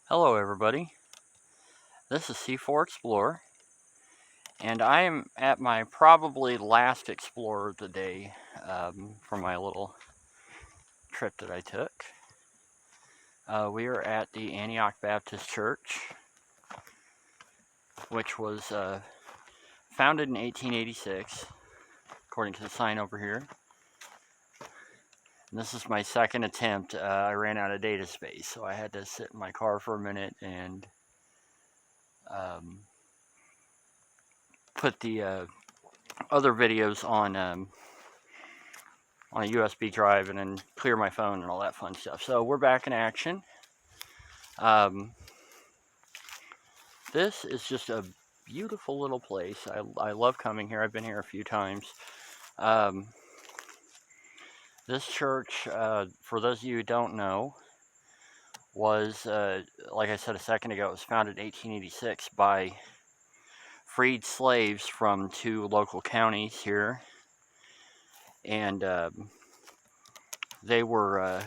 Hello everybody, this is C4 Explorer, and I am at my probably last Explorer of the day for my little trip that I took. We are at the Antioch Baptist Church, which was founded in 1886, according to the sign over here. And this is my second attempt. I ran out of data space, so I had to sit in my car for a minute and put the other videos on a USB drive and then clear my phone and all that fun stuff. So we're back in action. This is just a beautiful little place. I love coming here. I've been here a few times. This church, for those of you who don't know, was, like I said a second ago, it was founded in 1886 by freed slaves from two local counties here. And they were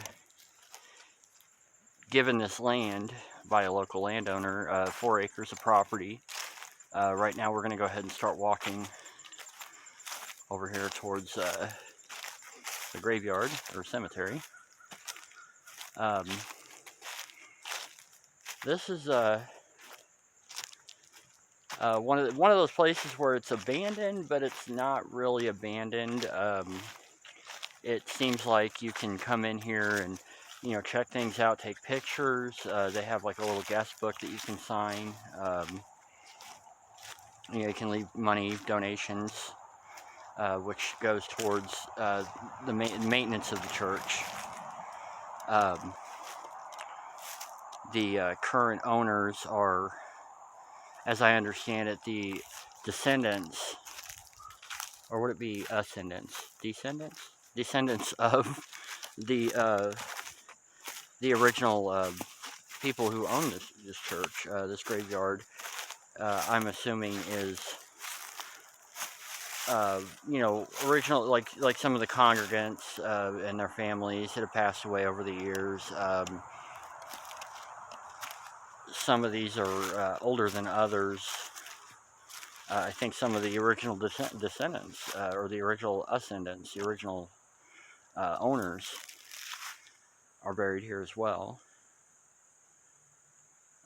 given this land by a local landowner, 4 acres of property. Right now we're going to go ahead and start walking over here towards the graveyard or cemetery. This is one of those places where it's abandoned, but it's not really abandoned. It seems like you can come in here and check things out, take pictures. They have like a little guest book that you can sign. You can leave money, donations, which goes towards the maintenance of the church. The current owners are, as I understand it, the descendants, or would it be ascendants? Descendants of the original people who own this church, this graveyard. I'm assuming is original, like some of the congregants and their families that have passed away over the years. Some of these are older than others. I think some of the original descendants, or the original ascendants, the original owners, are buried here as well.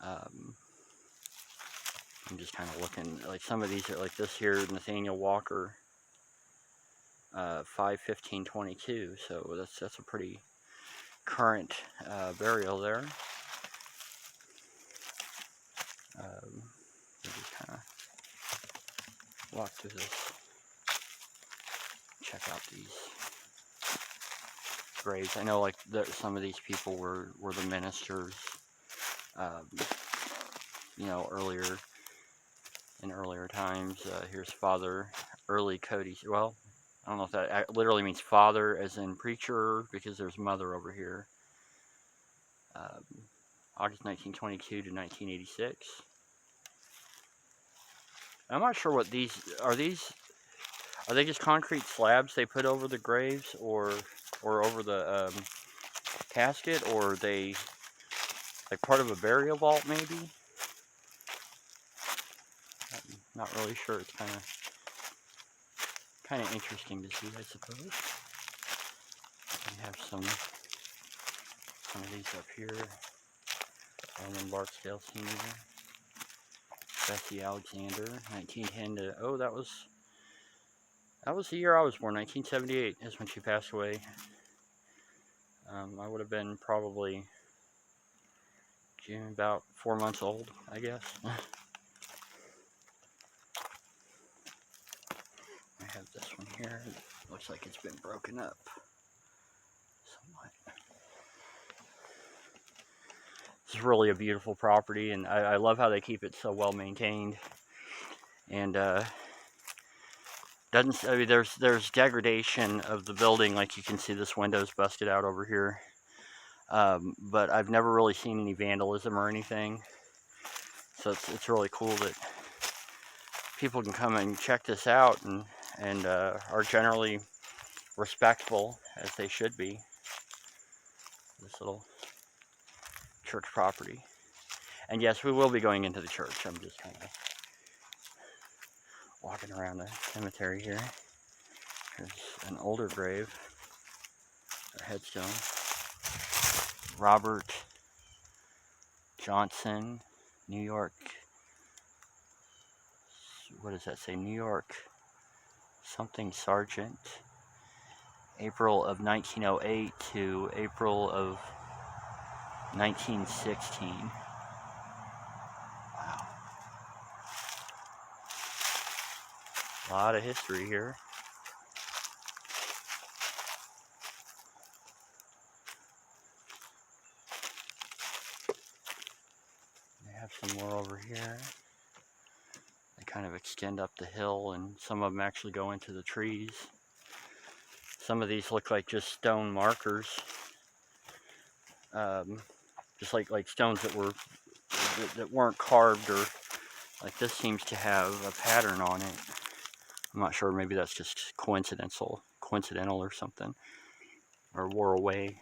I'm just kind of looking, like some of these are like this here, Nathaniel Walker, 5/15/22. So that's a pretty current burial there. Just kind of walk through this, check out these graves. I know like some of these people were the ministers, earlier times. Here's Father Early Cody. Well, I don't know if that literally means father as in preacher, because there's mother over here. August 1922 to 1986. I'm not sure what these are. Are they just concrete slabs they put over the graves, or over the casket, or are they like part of a burial vault maybe? I'm not really sure. It's kind of interesting to see, I suppose. We have some of these up here. Roman Barksdale Sr., Bessie Alexander, 1910 to, oh, that was the year I was born, 1978 is when she passed away. I would have been probably about 4 months old, I guess. I have this one here. It looks like it's been broken up somewhat. This is really a beautiful property, and I love how they keep it so well maintained. And there's degradation of the building, like you can see this window's busted out over here. But I've never really seen any vandalism or anything. So it's really cool that people can come and check this out and are generally respectful, as they should be. This little church property. And yes, we will be going into the church. I'm just kind of walking around the cemetery here. There's an older grave, or headstone. Robert Johnson, New York. What does that say? New York something sergeant. April of 1908 to April of 1916. Wow. A lot of history here. They have some more over here. They kind of extend up the hill, and some of them actually go into the trees. Some of these look like just stone markers, just like stones that weren't carved, or like this seems to have a pattern on it. I'm not sure. Maybe that's just coincidental or something, or wore away.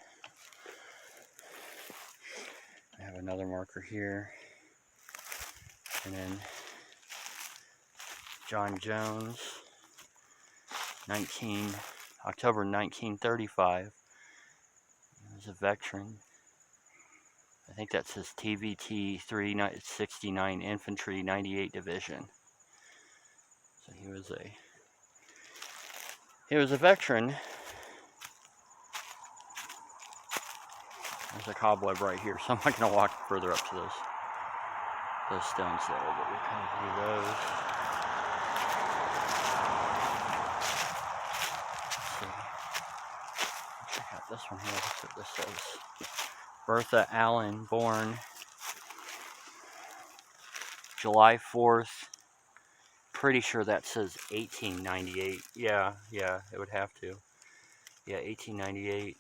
I have another marker here, and then John Jones, October 1935. He was a veteran. I think that says TVT 369 Infantry 98 Division. So he was a veteran. There's a cobweb right here, so I'm not going to walk further up to those stones there, but we'll kind of view those. Let's see. Check out this one here. That's what this says. Bertha Allen, born July 4th. Pretty sure that says 1898. Yeah, it would have to. Yeah, 1898.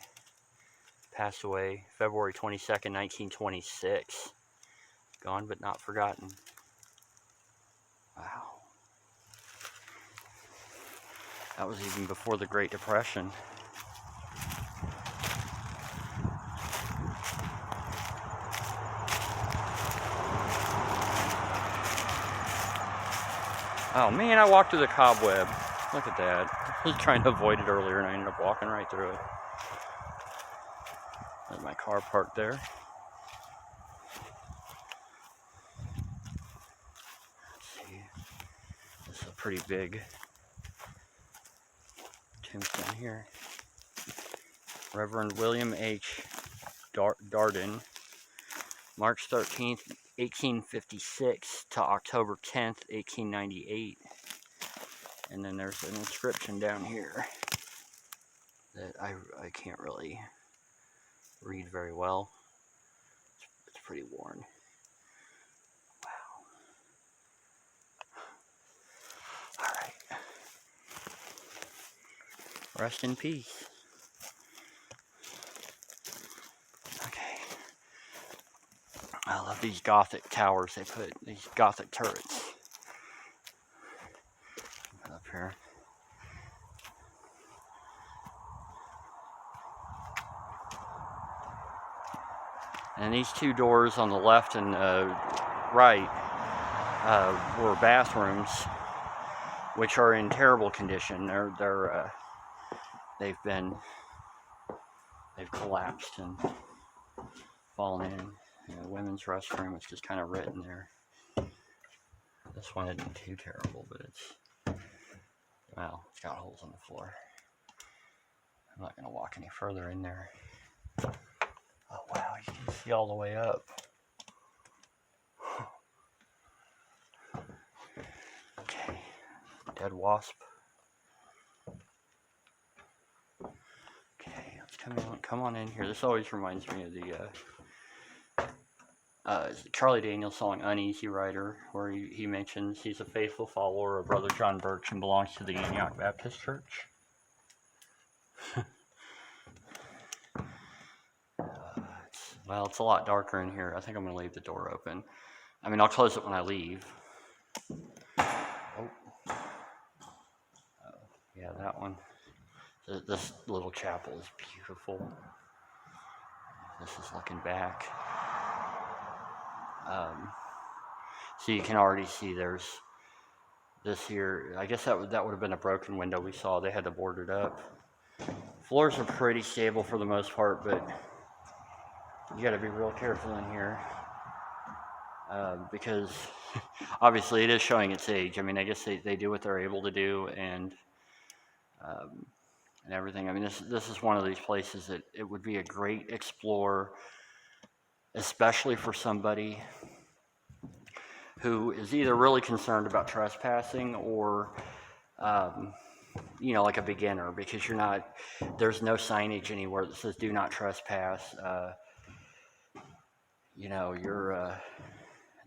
Passed away February 22nd, 1926. Gone but not forgotten. Wow. That was even before the Great Depression. Oh man, I walked through the cobweb. Look at that. I was trying to avoid it earlier and I ended up walking right through it. There's my car parked there. Let's see. This is a pretty big tombstone here. Reverend William H. Darden, March 13th, 1856 to October 10th, 1898. And then there's an inscription down here that I can't really read very well. It's pretty worn. Wow. All right. Rest in peace. Okay. I love these Gothic towers they put, these Gothic turrets. Up here. And these two doors on the left and right were bathrooms, which are in terrible condition. They've collapsed and fallen in. The women's restroom is just kind of written there. This one isn't too terrible, but it's got holes in the floor. I'm not going to walk any further in there. Oh wow, you can see all the way up. Okay, dead wasp. Okay, let's come on in here. This always reminds me of the Charlie Daniels song "Uneasy Rider," where he mentions he's a faithful follower of Brother John Birch and belongs to the Antioch Baptist Church. It's a lot darker in here. I think I'm going to leave the door open. I mean, I'll close it when I leave. Yeah, that one. This little chapel is beautiful. This is looking back. So you can already see there's this here. I guess that would have been a broken window we saw. They had to board it up. Floors are pretty stable for the most part, but you got to be real careful in here because obviously it is showing its age. I mean, I guess they do what they're able to do and everything. I mean, this is one of these places that it would be a great explore, especially for somebody who is either really concerned about trespassing or like a beginner, because there's no signage anywhere that says do not trespass.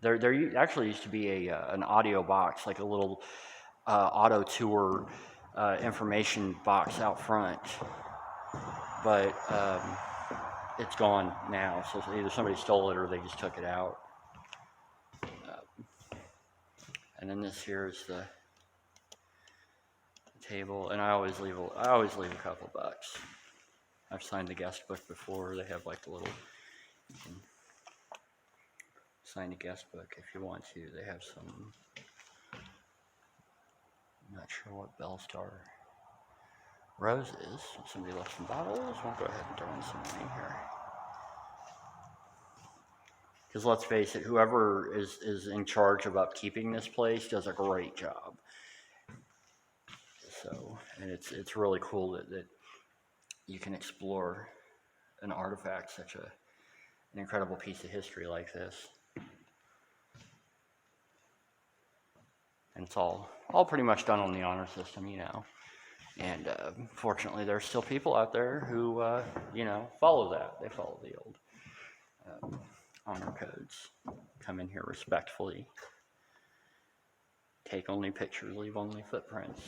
There actually used to be an audio box, like a little auto tour information box out front, but it's gone now, so either somebody stole it or they just took it out. And then this here is the table, and I always leave a couple bucks. I've signed the guest book before. They have like the little, you can sign a guest book if you want to. They have some, I'm not sure what Bellstar Rose is. Somebody left some bottles. We'll go ahead and throw in some money here. Because let's face it, whoever is in charge of upkeeping this place does a great job. So, and it's really cool that you can explore an artifact, such an incredible piece of history like this. And it's all pretty much done on the honor system, And fortunately, there's still people out there who, follow that. They follow the old honor codes. Come in here respectfully. Take only pictures, leave only footprints,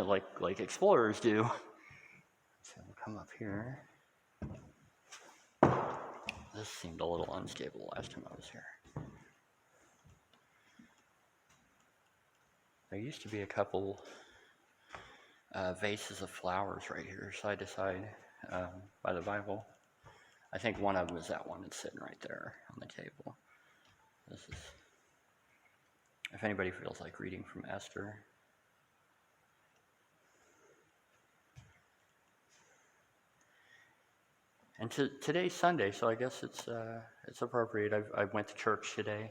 like explorers do. So we'll come up here. This seemed a little unstable last time I was here. There used to be a couple vases of flowers right here, side to side, by the Bible. I think one of them is that one that's sitting right there on the table. This is, if anybody feels like reading from Esther. And today's Sunday, so I guess it's appropriate. I went to church today.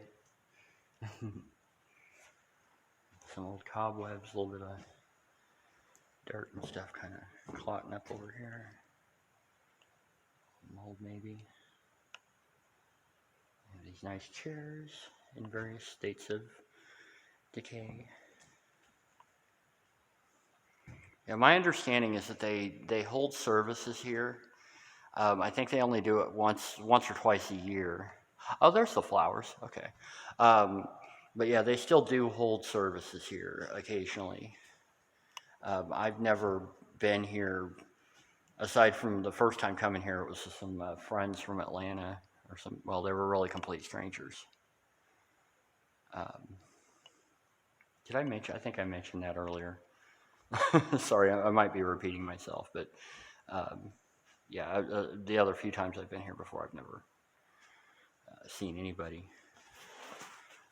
Some old cobwebs, a little bit of dirt and stuff kind of clotting up over here. Mold maybe. And these nice chairs in various states of decay. Yeah, my understanding is that they hold services here. I think they only do it once or twice a year. Oh, there's the flowers. Okay. But yeah, they still do hold services here occasionally. I've never been here, aside from the first time coming here. It was some friends from Atlanta, they were really complete strangers. Did I mention? I think I mentioned that earlier. Sorry, I might be repeating myself, but the other few times I've been here before, I've never seen anybody.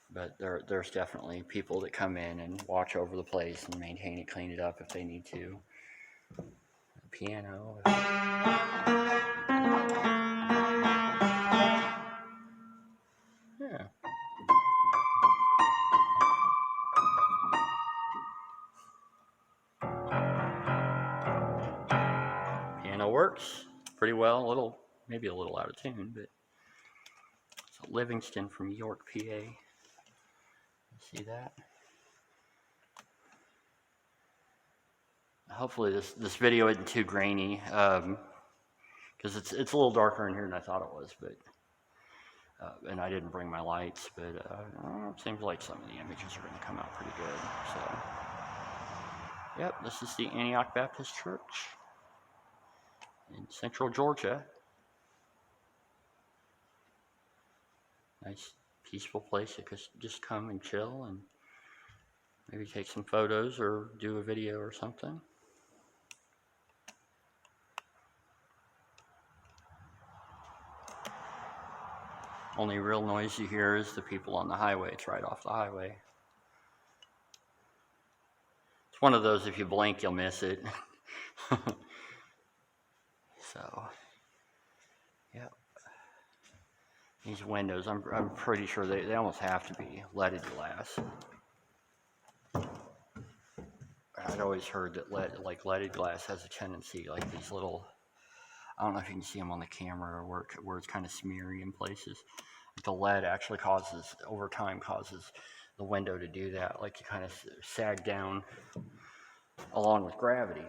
But there's definitely people that come in and watch over the place and maintain it, clean it up if they need to. A piano. Yeah. Piano works pretty well. Maybe a little out of tune, but it's a Livingston from York, PA. See that? Hopefully this video isn't too grainy, because it's a little darker in here than I thought it was, but and I didn't bring my lights, but it seems like some of the images are going to come out pretty good. So, yep, this is the Antioch Baptist Church in Central Georgia. Nice, peaceful place to just come and chill and maybe take some photos or do a video or something. Only real noise you hear is the people on the highway. It's right off the highway. It's one of those, if you blink, you'll miss it. So, yeah. These windows, I'm pretty sure they almost have to be leaded glass. I'd always heard that leaded glass has a tendency, like these little, I don't know if you can see them on the camera, where it's kind of smeary in places. The lead actually over time causes the window to do that, like you kind of sag down along with gravity,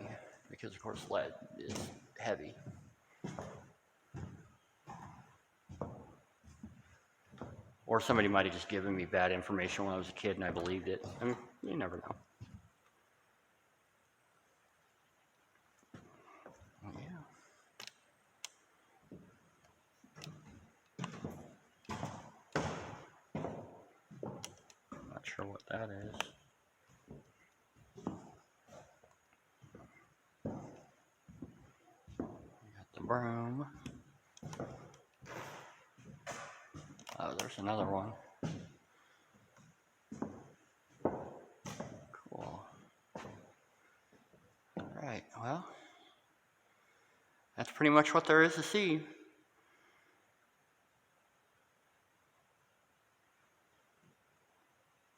because of course lead is heavy. Or somebody might have just given me bad information when I was a kid and I believed it. I mean, you never know. Yeah. Not sure what that is. Got the broom. Oh, there's another one. Cool. Alright, well, that's pretty much what there is to see.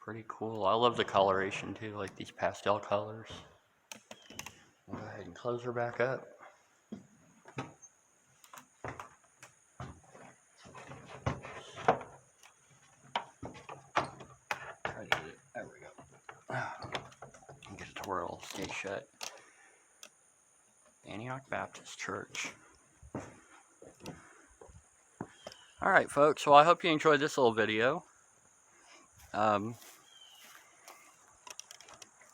Pretty cool. I love the coloration too, like these pastel colors. I'll go ahead and close her back up. Try to get it. There we go. Get it to where it'll stay shut. Antioch Baptist Church. Alright folks, well I hope you enjoyed this little video.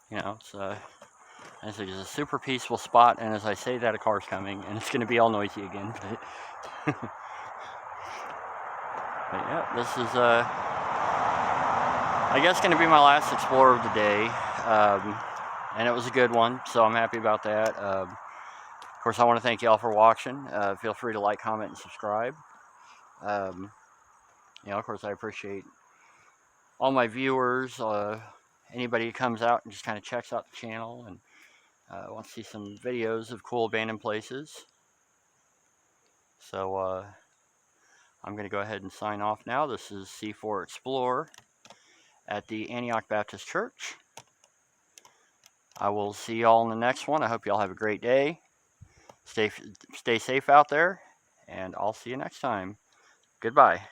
You know, it's a super peaceful spot, and as I say that, a car's coming, and it's going to be all noisy again. But yeah, this is, I guess, going to be my last Explorer of the day, and it was a good one, so I'm happy about that. Of course, I want to thank you all for watching. Feel free to like, comment, and subscribe. You know, of course, I appreciate all my viewers, anybody who comes out and just kind of checks out the channel and wants to see some videos of cool abandoned places. So I'm going to go ahead and sign off now. This is C4 Explorer at the Antioch Baptist Church. I will see y'all in the next one. I hope y'all have a great day. Stay safe out there, and I'll see you next time. Goodbye.